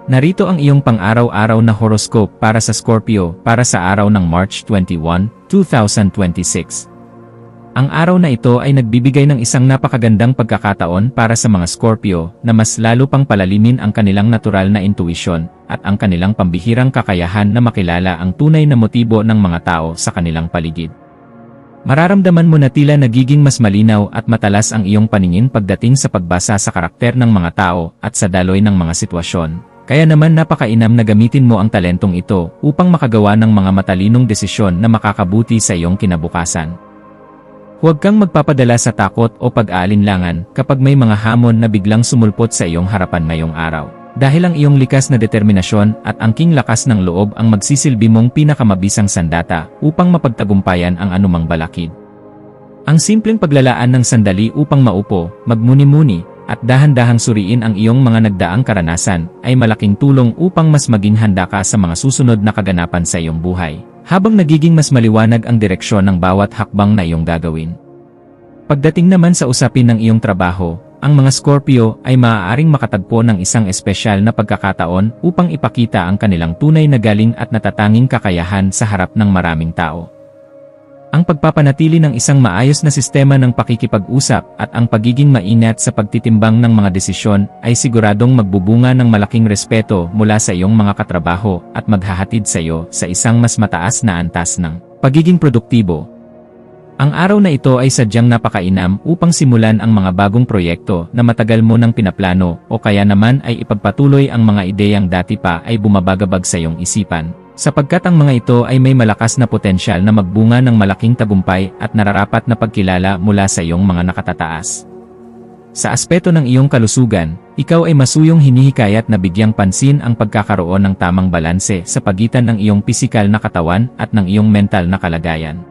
Narito ang iyong pang-araw-araw na horoscope para sa Scorpio para sa araw ng March 21, 2026. Ang araw na ito ay nagbibigay ng isang napakagandang pagkakataon para sa mga Scorpio na mas lalo pang palalimin ang kanilang natural na intuisyon at ang kanilang pambihirang kakayahan na makilala ang tunay na motibo ng mga tao sa kanilang paligid. Mararamdaman mo na tila nagiging mas malinaw at matalas ang iyong paningin pagdating sa pagbasa sa karakter ng mga tao at sa daloy ng mga sitwasyon. Kaya naman napakainam na gamitin mo ang talentong ito upang makagawa ng mga matalinong desisyon na makakabuti sa iyong kinabukasan. Huwag kang magpapadala sa takot o pag-aalinlangan kapag may mga hamon na biglang sumulpot sa iyong harapan ngayong araw. Dahil ang iyong likas na determinasyon at angking lakas ng loob ang magsisilbi mong pinakamabisang sandata upang mapagtagumpayan ang anumang balakid. Ang simpleng paglalaan ng sandali upang maupo, magmuni-muni, at dahan-dahang suriin ang iyong mga nagdaang karanasan ay malaking tulong upang mas maging handa ka sa mga susunod na kaganapan sa iyong buhay, habang nagiging mas maliwanag ang direksyon ng bawat hakbang na iyong gagawin. Pagdating naman sa usapin ng iyong trabaho, ang mga Scorpio ay maaaring makatagpo ng isang espesyal na pagkakataon upang ipakita ang kanilang tunay na galing at natatanging kakayahan sa harap ng maraming tao. Ang pagpapanatili ng isang maayos na sistema ng pakikipag-usap at ang pagiging maingat sa pagtitimbang ng mga desisyon ay siguradong magbubunga ng malaking respeto mula sa iyong mga katrabaho at maghahatid sa iyo sa isang mas mataas na antas ng pagiging produktibo. Ang araw na ito ay sadyang napakainam upang simulan ang mga bagong proyekto na matagal mo nang pinaplano o kaya naman ay ipagpatuloy ang mga ideyang dati pa ay bumabagabag sa iyong isipan, sapagkat ang mga ito ay may malakas na potensyal na magbunga ng malaking tagumpay at nararapat na pagkilala mula sa iyong mga nakatataas. Sa aspeto ng iyong kalusugan, ikaw ay masuyong hinihikayat na bigyang pansin ang pagkakaroon ng tamang balanse sa pagitan ng iyong pisikal na katawan at ng iyong mental na kalagayan.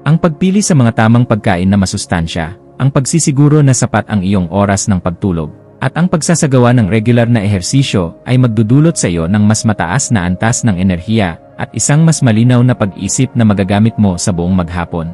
Ang pagpili sa mga tamang pagkain na masustansya, ang pagsisiguro na sapat ang iyong oras ng pagtulog, at ang pagsasagawa ng regular na ehersisyo ay magdudulot sa iyo ng mas mataas na antas ng enerhiya at isang mas malinaw na pag-isip na magagamit mo sa buong maghapon.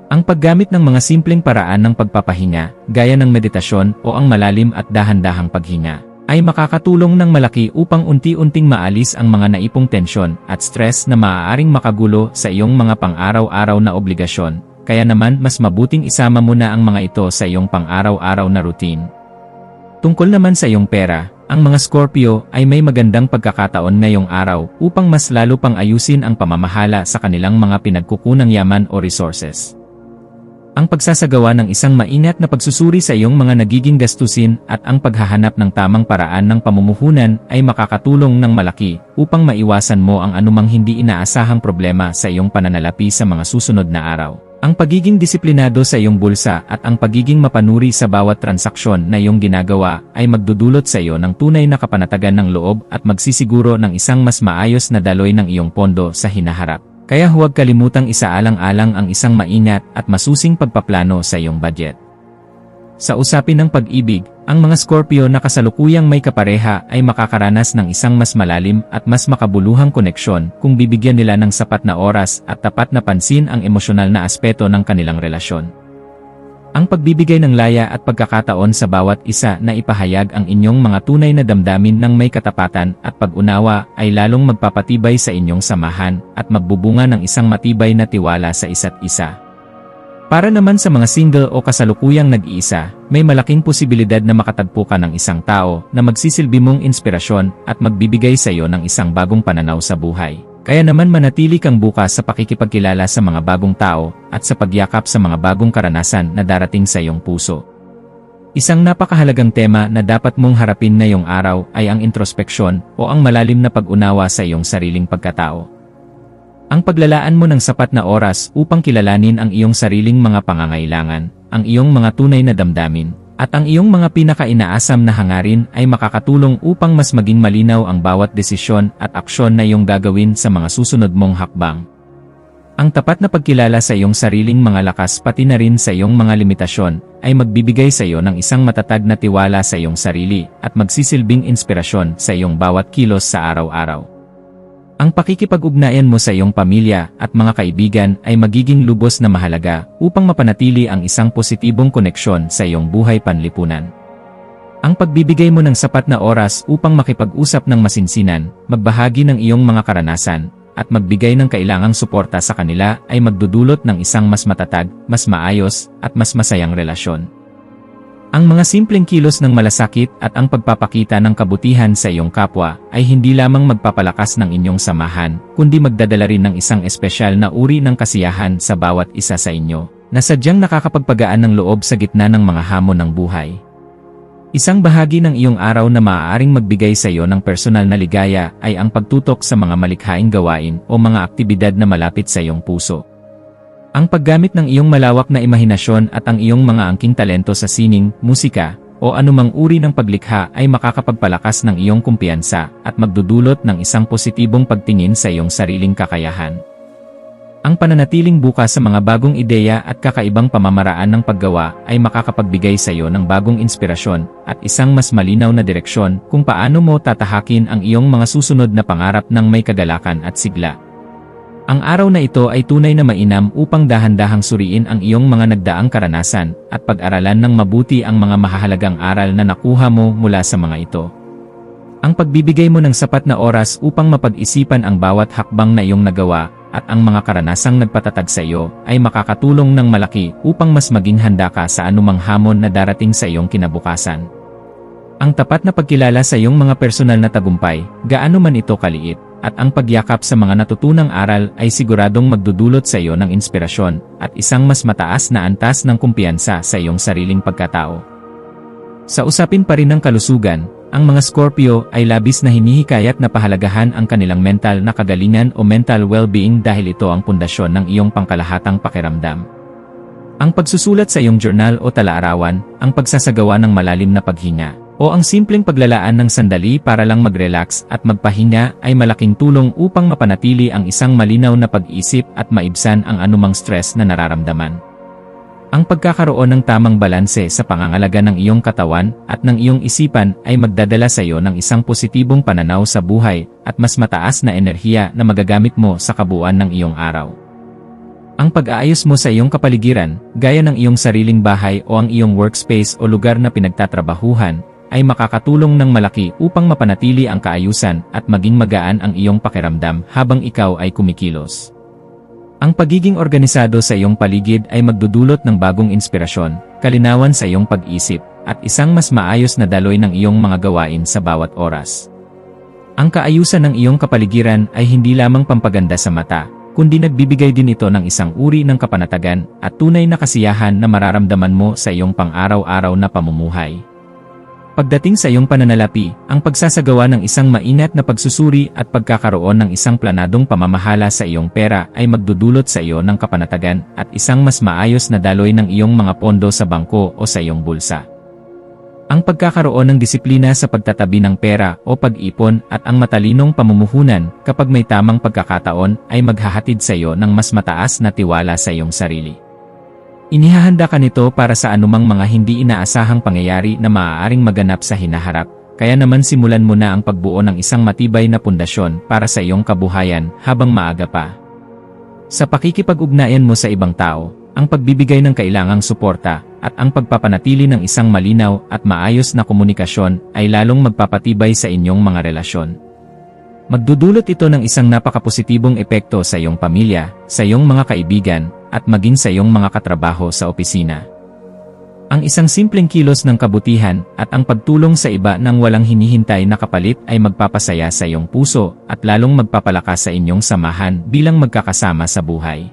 Ang paggamit ng mga simpleng paraan ng pagpapahinga, gaya ng meditasyon o ang malalim at dahan-dahang paghinga, ay makakatulong ng malaki upang unti-unting maalis ang mga naipong tensyon at stress na maaaring makagulo sa iyong mga pang-araw-araw na obligasyon, kaya naman mas mabuting isama mo na ang mga ito sa iyong pang-araw-araw na routine. Tungkol naman sa iyong pera, ang mga Scorpio ay may magandang pagkakataon ngayong araw upang mas lalo pang ayusin ang pamamahala sa kanilang mga pinagkukunang yaman o resources. Ang pagsasagawa ng isang maingat na pagsusuri sa iyong mga nagiging gastusin at ang paghahanap ng tamang paraan ng pamumuhunan ay makakatulong ng malaki upang maiwasan mo ang anumang hindi inaasahang problema sa iyong pananalapi sa mga susunod na araw. Ang pagiging disiplinado sa iyong bulsa at ang pagiging mapanuri sa bawat transaksyon na iyong ginagawa ay magdudulot sa iyo ng tunay na kapanatagan ng loob at magsisiguro ng isang mas maayos na daloy ng iyong pondo sa hinaharap. Kaya huwag kalimutang isaalang-alang ang isang maingat at masusing pagpaplano sa iyong budget. Sa usapin ng pag-ibig, ang mga Scorpio na kasalukuyang may kapareha ay makakaranas ng isang mas malalim at mas makabuluhang koneksyon kung bibigyan nila ng sapat na oras at tapat na pansin ang emosyonal na aspeto ng kanilang relasyon. Ang pagbibigay ng laya at pagkakataon sa bawat isa na ipahayag ang inyong mga tunay na damdamin ng may katapatan at pag-unawa ay lalong magpapatibay sa inyong samahan at magbubunga ng isang matibay na tiwala sa isa't isa. Para naman sa mga single o kasalukuyang nag-iisa, may malaking posibilidad na makatagpo ka ng isang tao na magsisilbi mong inspirasyon at magbibigay sa iyo ng isang bagong pananaw sa buhay. Kaya naman manatili kang bukas sa pakikipagkilala sa mga bagong tao at sa pagyakap sa mga bagong karanasan na darating sa iyong puso. Isang napakahalagang tema na dapat mong harapin ngayong araw ay ang introspeksyon o ang malalim na pag-unawa sa iyong sariling pagkatao. Ang paglalaan mo ng sapat na oras upang kilalanin ang iyong sariling mga pangangailangan, ang iyong mga tunay na damdamin, at ang iyong mga pinaka-inaasam na hangarin ay makakatulong upang mas maging malinaw ang bawat desisyon at aksyon na iyong gagawin sa mga susunod mong hakbang. Ang tapat na pagkilala sa iyong sariling mga lakas pati na rin sa iyong mga limitasyon ay magbibigay sa iyo ng isang matatag na tiwala sa iyong sarili at magsisilbing inspirasyon sa iyong bawat kilos sa araw-araw. Ang pakikipag-ugnayan mo sa iyong pamilya at mga kaibigan ay magiging lubos na mahalaga upang mapanatili ang isang positibong koneksyon sa iyong buhay panlipunan. Ang pagbibigay mo ng sapat na oras upang makipag-usap ng masinsinan, magbahagi ng iyong mga karanasan, at magbigay ng kailangang suporta sa kanila ay magdudulot ng isang mas matatag, mas maayos, at mas masayang relasyon. Ang mga simpleng kilos ng malasakit at ang pagpapakita ng kabutihan sa iyong kapwa ay hindi lamang magpapalakas ng inyong samahan, kundi magdadala rin ng isang espesyal na uri ng kasiyahan sa bawat isa sa inyo, na sadyang nakakapagpagaan ng loob sa gitna ng mga hamon ng buhay. Isang bahagi ng iyong araw na maaaring magbigay sa iyo ng personal na ligaya ay ang pagtutok sa mga malikhaing gawain o mga aktibidad na malapit sa iyong puso. Ang paggamit ng iyong malawak na imahinasyon at ang iyong mga angking talento sa sining, musika, o anumang uri ng paglikha ay makakapagpalakas ng iyong kumpiyansa at magdudulot ng isang positibong pagtingin sa iyong sariling kakayahan. Ang pananatiling bukas sa mga bagong ideya at kakaibang pamamaraan ng paggawa ay makakapagbigay sa iyo ng bagong inspirasyon at isang mas malinaw na direksyon kung paano mo tatahakin ang iyong mga susunod na pangarap ng may kagalakan at sigla. Ang araw na ito ay tunay na mainam upang dahan-dahang suriin ang iyong mga nagdaang karanasan at pag-aralan ng mabuti ang mga mahahalagang aral na nakuha mo mula sa mga ito. Ang pagbibigay mo ng sapat na oras upang mapag-isipan ang bawat hakbang na iyong nagawa at ang mga karanasang nagpatatag sa iyo ay makakatulong ng malaki upang mas maging handa ka sa anumang hamon na darating sa iyong kinabukasan. Ang tapat na pagkilala sa iyong mga personal na tagumpay, gaano man ito kaliit, at ang pagyakap sa mga natutunang aral ay siguradong magdudulot sa iyo ng inspirasyon at isang mas mataas na antas ng kumpiyansa sa iyong sariling pagkatao. Sa usapin pa rin ng kalusugan, ang mga Scorpio ay labis na hinihikayat na pahalagahan ang kanilang mental na kagalingan o mental well-being dahil ito ang pundasyon ng iyong pangkalahatang pakiramdam. Ang pagsusulat sa iyong journal o tala-arawan, ang pagsasagawa ng malalim na paghinga, o ang simpleng paglalaan ng sandali para lang mag-relax at magpahinga ay malaking tulong upang mapanatili ang isang malinaw na pag-isip at maibsan ang anumang stress na nararamdaman. Ang pagkakaroon ng tamang balanse sa pangangalaga ng iyong katawan at ng iyong isipan ay magdadala sa iyo ng isang positibong pananaw sa buhay at mas mataas na enerhiya na magagamit mo sa kabuuan ng iyong araw. Ang pag-aayos mo sa iyong kapaligiran, gaya ng iyong sariling bahay o ang iyong workspace o lugar na pinagtatrabahuhan, ay makakatulong ng malaki upang mapanatili ang kaayusan at maging magaan ang iyong pakiramdam habang ikaw ay kumikilos. Ang pagiging organisado sa iyong paligid ay magdudulot ng bagong inspirasyon, kalinawan sa iyong pag-isip, at isang mas maayos na daloy ng iyong mga gawain sa bawat oras. Ang kaayusan ng iyong kapaligiran ay hindi lamang pampaganda sa mata, kundi nagbibigay din ito ng isang uri ng kapanatagan at tunay na kasiyahan na mararamdaman mo sa iyong pang-araw-araw na pamumuhay. Pagdating sa iyong pananalapi, ang pagsasagawa ng isang maingat na pagsusuri at pagkakaroon ng isang planadong pamamahala sa iyong pera ay magdudulot sa iyo ng kapanatagan at isang mas maayos na daloy ng iyong mga pondo sa bangko o sa iyong bulsa. Ang pagkakaroon ng disiplina sa pagtatabi ng pera o pag-ipon at ang matalinong pamumuhunan kapag may tamang pagkakataon ay maghahatid sa iyo ng mas mataas na tiwala sa iyong sarili. Inihahanda ka nito para sa anumang mga hindi inaasahang pangyayari na maaaring maganap sa hinaharap, kaya naman simulan mo na ang pagbuo ng isang matibay na pundasyon para sa iyong kabuhayan habang maaga pa. Sa pakikipag-ugnayan mo sa ibang tao, ang pagbibigay ng kailangang suporta, at ang pagpapanatili ng isang malinaw at maayos na komunikasyon ay lalong magpapatibay sa inyong mga relasyon. Magdudulot ito ng isang napakapositibong epekto sa iyong pamilya, sa iyong mga kaibigan, at maging sa iyong mga katrabaho sa opisina. Ang isang simpleng kilos ng kabutihan at ang pagtulong sa iba nang walang hinihintay na kapalit ay magpapasaya sa iyong puso at lalong magpapalakas sa inyong samahan bilang magkakasama sa buhay.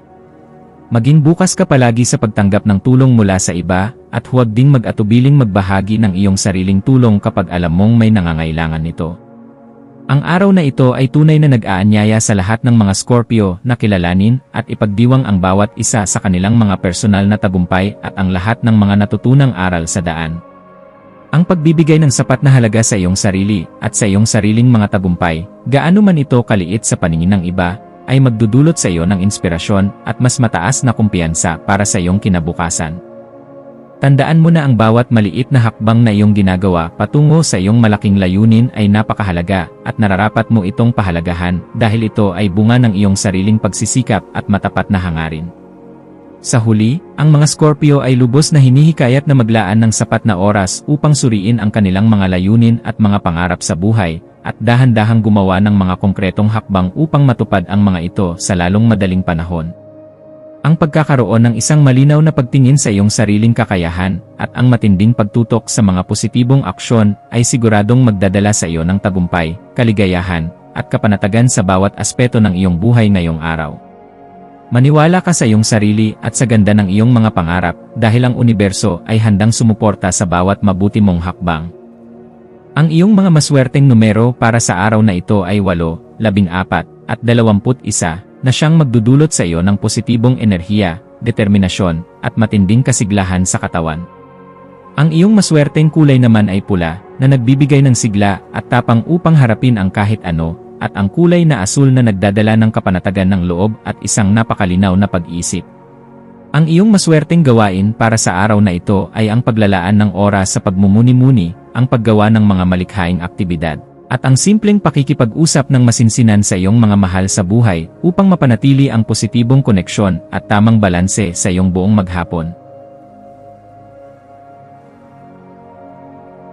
Maging bukas ka palagi sa pagtanggap ng tulong mula sa iba at huwag ding mag-atubiling magbahagi ng iyong sariling tulong kapag alam mong may nangangailangan nito. Ang araw na ito ay tunay na nag-aanyaya sa lahat ng mga Scorpio na kilalanin at ipagdiwang ang bawat isa sa kanilang mga personal na tagumpay at ang lahat ng mga natutunang aral sa daan. Ang pagbibigay ng sapat na halaga sa iyong sarili at sa iyong sariling mga tagumpay, gaano man ito kaliit sa paningin ng iba, ay magdudulot sa iyo ng inspirasyon at mas mataas na kumpiyansa para sa iyong kinabukasan. Tandaan mo na ang bawat maliit na hakbang na iyong ginagawa patungo sa iyong malaking layunin ay napakahalaga at nararapat mo itong pahalagahan dahil ito ay bunga ng iyong sariling pagsisikap at matapat na hangarin. Sa huli, ang mga Scorpio ay lubos na hinihikayat na maglaan ng sapat na oras upang suriin ang kanilang mga layunin at mga pangarap sa buhay, at dahan-dahang gumawa ng mga konkretong hakbang upang matupad ang mga ito sa lalong madaling panahon. Ang pagkakaroon ng isang malinaw na pagtingin sa iyong sariling kakayahan, at ang matinding pagtutok sa mga positibong aksyon ay siguradong magdadala sa iyo ng tagumpay, kaligayahan, at kapanatagan sa bawat aspeto ng iyong buhay ngayong araw. Maniwala ka sa iyong sarili at sa ganda ng iyong mga pangarap dahil ang universo ay handang sumuporta sa bawat mabuti mong hakbang. Ang iyong mga maswerteng numero para sa araw na ito ay 8, 14, at 21 na siyang magdudulot sa iyo ng positibong enerhiya, determinasyon, at matinding kasiglahan sa katawan. Ang iyong maswerteng kulay naman ay pula, na nagbibigay ng sigla at tapang upang harapin ang kahit ano, at ang kulay na asul na nagdadala ng kapanatagan ng loob at isang napakalinaw na pag-iisip. Ang iyong maswerteng gawain para sa araw na ito ay ang paglalaan ng oras sa pagmumuni-muni, ang paggawa ng mga malikhaing aktibidad, at ang simpleng pakikipag-usap ng masinsinan sa iyong mga mahal sa buhay upang mapanatili ang positibong koneksyon at tamang balanse sa iyong buong maghapon.